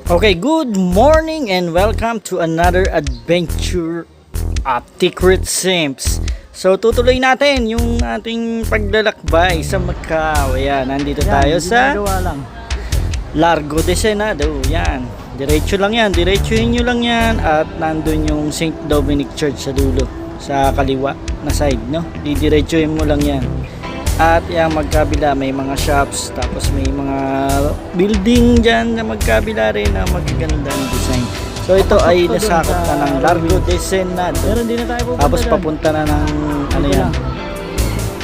Okay, good morning and welcome to another adventure of Secret Sims. So tutuloy natin yung ating paglalakbay sa Macau. Ayan, nandito tayo sa lang. Largo de Senado. Yan, diretso lang yan, diretsuhin nyo lang yan. At nandun yung St. Dominic Church sa dulo, sa kaliwa na side, no? Didiretsuhin mo lang yan. At yung magkabila may mga shops, tapos may mga building dyan na magkabila rin na magagandang design. So ito ay nasakop na ng Largo de Senado. Pero hindi na tayo pupunta Tapos doon. papunta na ng ano Dito yan, lang.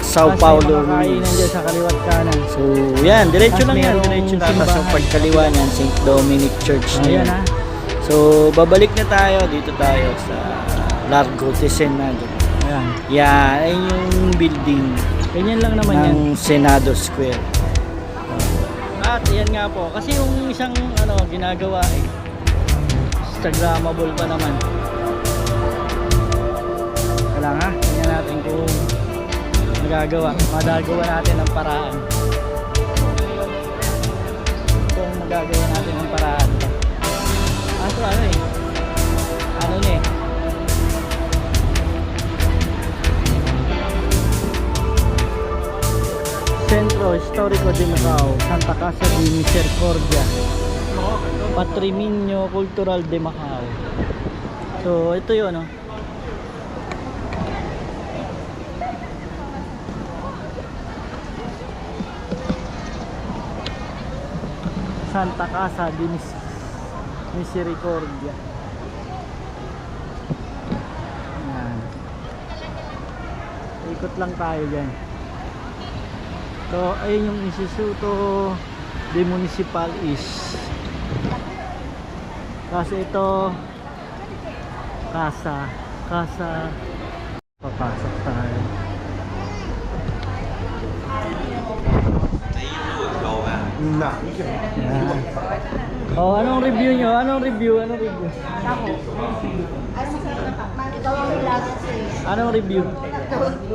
Sao Kasi Paulo may mga kainan Ruiz. dyan sa kaliwat kanan. So yan, diretso Tapos lang yan, merong diretso lang. Tapos yung simbahan. pagkaliwa niyan, St. Dominic Church na Ayan yan. ha. So babalik na tayo, dito tayo sa Largo de Senado. Ayan. Yan, ay yung building Ganyan lang naman yan. ng Senado Square. At yan nga po. Kasi yung isang ginagawa Instagrammable pa naman. Kailangan tingnan natin kung magagawa natin ng paraan. Kung magagawa natin ng paraan. Centro Histórico de Macau, Santa Casa de Misericordia, Patrimonio Cultural de Macau. So ito yun, Santa Casa de Misericordia. Yan. Ikot lang tayo dyan. So ayun yung Instituto de Municipal is. Kasi ito casa papasok tayo. Yan. Oh, anong review nyo? Anong review? Anong review?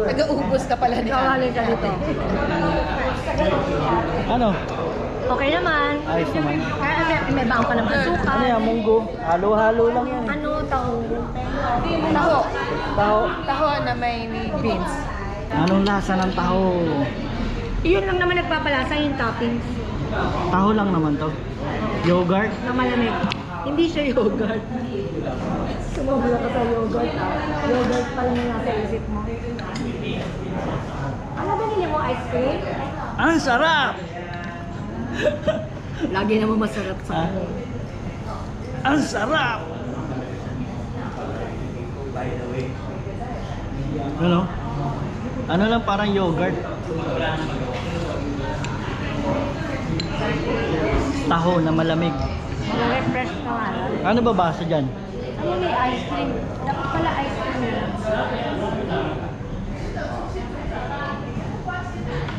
Nag-uubos ka pala ni Kawalin ka dito. Ano? Okay naman. Ayos naman. May baon pa naman suka. Ano yan, munggo? Halo-halo lang yan. Ano, taho? Taho. Taho. Taho na may beans. Anong lasa ng taho? Iyon lang naman nagpapalasa yung toppings Taho lang naman to. Yogurt? na malamig. Hindi siya yogurt. Sumubula ka sa yogurt. Yogurt pa lang yung nasa isip mo. Ano binili mo? Ice cream? Ang sarap! Lagi naman masarap sa akin. Ang sarap! Ano? Ano lang, parang yogurt. Taho na malamig. Refresh ka nga. Ano ba basa dyan? Ano may ice cream? Dapat pala ice cream yun.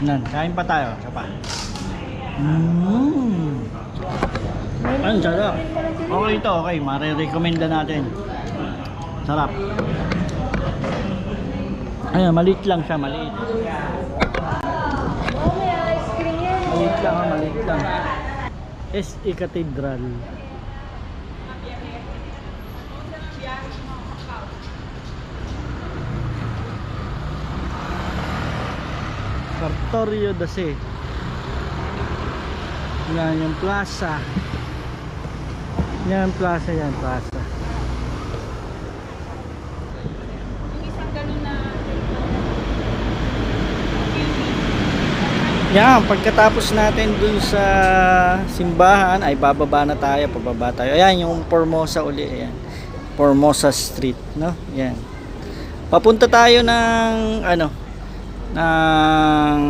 Nan, kain pa tayo. Isa pa. Ang sarap. Okay ito, okay. Marirecommenda natin. Sarap. Ayan, maliit lang siya, maliit. Oh, may ice cream yan. Maliit lang, maliit lang. S.E. Cathedral. Cartorio da Se. Yan yung plaza. Yan plaza, yan plaza. Yan, pagkatapos natin dun sa simbahan ay bababa na tayo, pababa tayo. Ayan yung Formosa uli, ayan. Formosa Street, no? Yan. Papunta tayo ng ng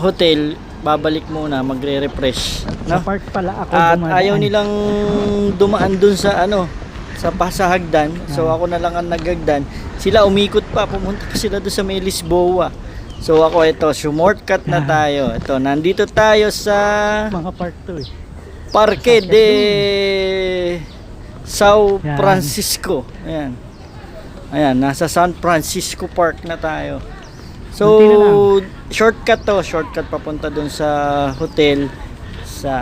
hotel, babalik muna, magre-refresh, no? Sa park pala ako At dumadaan. ayaw nilang dumaan dun sa sa pasahagdan. So ako na lang ang naghagdan. Sila umikot pa, pumunta pa sila dun sa may Lisboa. So ako ito, shortcut na tayo. Ito, nandito tayo sa mga park to Parque de Sao Yan. Francisco. Ayan. Ayan, nasa San Francisco Park na tayo. So, Kunti na lang. shortcut to, shortcut papunta dun sa hotel sa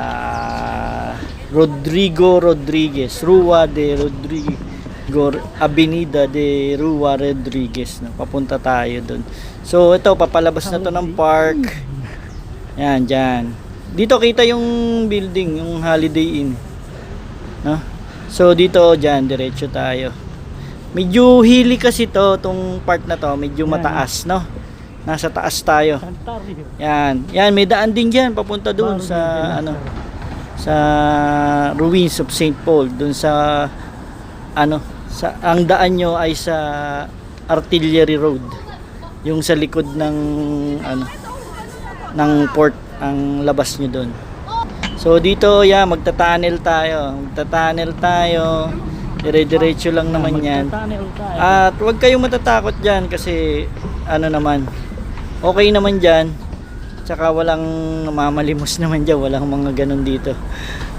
Rodrigo Rodriguez, Rua de Rodrigo, Avenida de Rua Rodriguez, no? Papunta tayo doon. So ito, papalabas na to ng park. Yan, dyan. Dito kita yung building, yung Holiday Inn, no? So dito, dyan, diretso tayo. Medyo hilly kasi to, tong part na to, medyo mataas, no? Nasa taas tayo. Ontario. Yan, yan, may daan din dyan, papunta doon sa, ano, sa ruins of St. Paul, doon sa, ano, sa, ang daan nyo ay sa Artillery Road, yung sa likod ng, ano, ng port, ang labas nyo doon. So dito, yan, magta-tunnel tayo, dire-diretso lang naman yan. Magta-tunnel tayo. At huwag kayong matatakot dyan kasi ano naman, okay naman dyan. Tsaka walang mamalimos naman dyan, walang mga ganun dito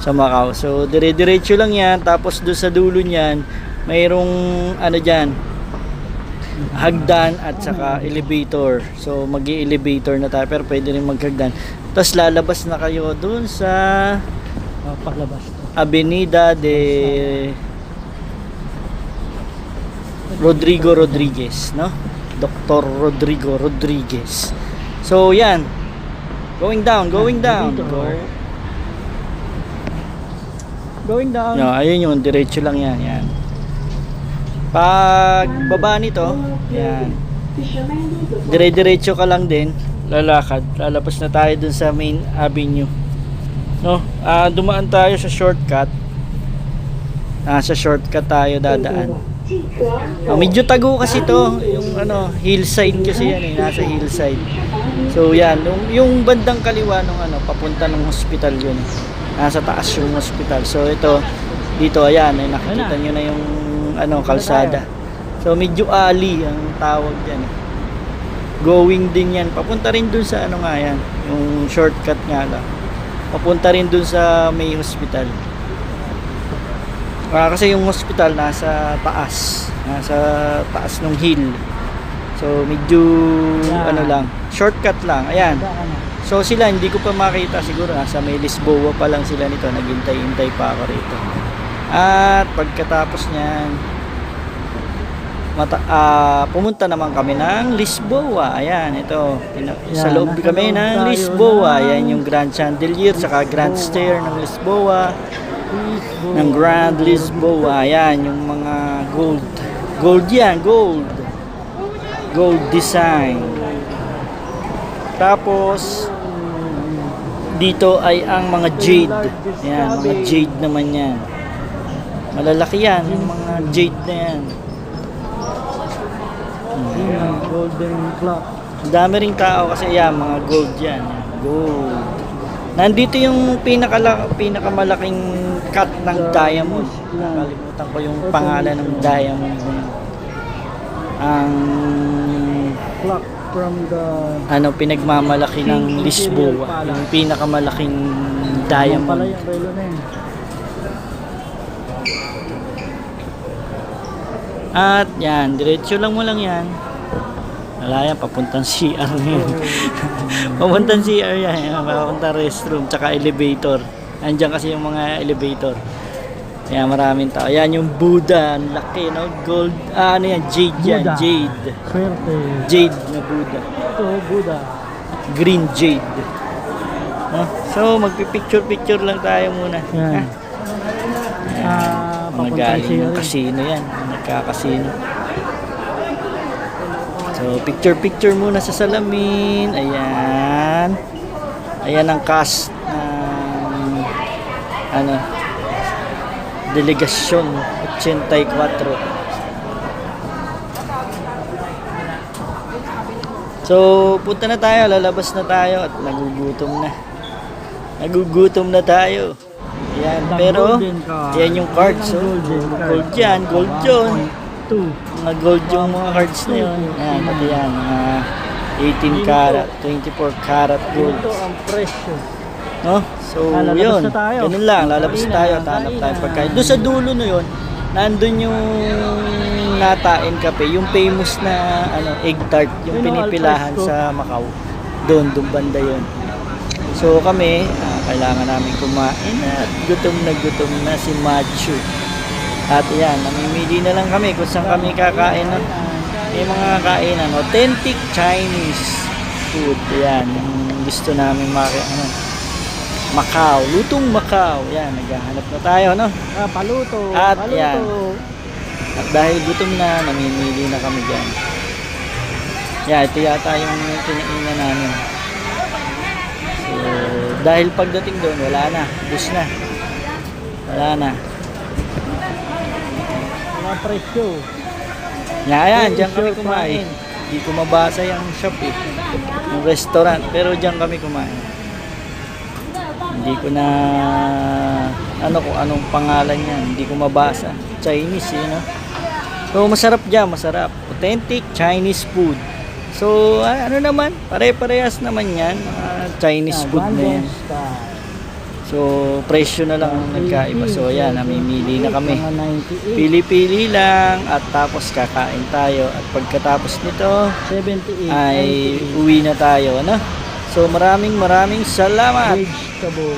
sa Macau. So dire-diretso lang yan, tapos doon sa dulo niyan mayroong ano dyan, hagdan at saka elevator. So mag-i-elevator na tayo, pero pwede rin maghagdan. Tapos lalabas na kayo doon sa Paglabas to. Avenida de Rodrigo Rodriguez, no? Dr. Rodrigo Rodriguez. So yan, going down. Going down. No, ayun yung diretso lang yan, yan. Pag baba nito, yan. Dire-diretso ka lang din, lalakad. Lalabas na tayo dun sa main avenue. No? Dumaan tayo sa shortcut. Sa shortcut tayo dadaan. Medyo tago kasi to, yung ano, hillside kasi yan eh, nasa hillside. So yan, yung bandang kaliwa nung ano, papunta ng hospital yun. Nasa taas yung hospital. So ito, dito ayan, ay nakikita nyo na yung ano, kalsada. So medyo alley ang tawag diyan. Going din yan. Papunta rin dun sa ano nga yan, yung shortcut nga lang. Papunta rin dun sa may hospital. Kasi yung hospital nasa taas ng hill. So medyo ano lang, shortcut lang. Ayan. So sila hindi ko pa makita, siguro nasa may Lisboa pa lang sila nito, naghintay-hintay pa ako rito. At pagkatapos niyan, pumunta naman kami ng Lisboa. Ayan, ito. Sa loob kami ng Lisboa. Ayan yung Grand Chandelier, saka Grand Stair ng Lisboa. Ng Grand Lisboa. Ayan, yung mga gold. Gold yan, gold. Gold design. Tapos, dito ay ang mga jade. Ayan, mga jade naman yan. Malalaki yan, yung mga jade na yan. Golden clock. Ang dami ring tao kasi yan, mga gold yan. Gold. Nandito yung pinakamalaking cut ng diamond. Nakalimutan ko yung pangalan ng diamond. Ang Clock from the ano, pinagmamalaki ng Lisboa. Yung pinakamalaking pala diamond. yung relo na yun. At yan, diretso lang mo lang yan. Wala yan, papuntang CR yan. Papuntang CR yan, papuntang restroom, tsaka elevator. Andiyan kasi yung mga elevator. Yan, maraming tao. Yan yung Buddha, ang laki, no? Gold, ano yan, jade yan, Buddha. jade. Swerte. Jade na Buddha. Ito, Buddha. Green jade. No? So, magpipicture-picture lang tayo muna. Yan. Mga galing ng casino yan. Nagkakasino. So, picture-picture muna sa salamin. Ayan. Ayan ang cast ng ano, delegasyon 84. So, punta na tayo. Lalabas na tayo at nagugutom na tayo. Ayan, pero yan yung cards. So, gold yan, gold yun. Mga gold yung mga cards na yun. Ayan, pati yan, mga 18 karat, 24 karat gold. Ito ang presyo. No? So, Lalabas yun. na tayo. Ganun lang, lalabas na tayo, tanap tayo pagkain. Doon sa dulo na yun, nandun yung Natain Cafe, yung famous na ano, egg tart, yung pinipilahan sa Macau. Doon banda yun. So kami, Kailangan namin kumain at gutom na si Machu. At yan, namimili na lang kami kung saan kami kakain. No? May mga kainan, authentic Chinese food. Yan, yung gusto namin Macau, lutong Macau. Yan, naghahanap na tayo, no? Paluto. At paluto. yan. At dahil gutom na, namimili na kami dyan. Yan, ito yata yung kinainan namin. So, dahil pagdating doon, wala na. Bus na. Wala na. Mga presyo. Yan, dyan kami kumain. Hindi ko mabasa yung shop eh. Yung restaurant. Pero dyan kami kumain. Hindi ko na kung anong pangalan niya. Hindi ko mabasa. Chinese eh, no? So, masarap dyan. Masarap. Authentic Chinese food. So, ano naman? Pare-parehas naman yan. Chinese food na yan. So, presyo na lang ang nagkaiba. So, ayan, namimili na kami. Mga 98. Pili-pili lang at tapos kakain tayo. At pagkatapos nito, 78. ay uwi na tayo, ano? So, maraming salamat. Vegetable.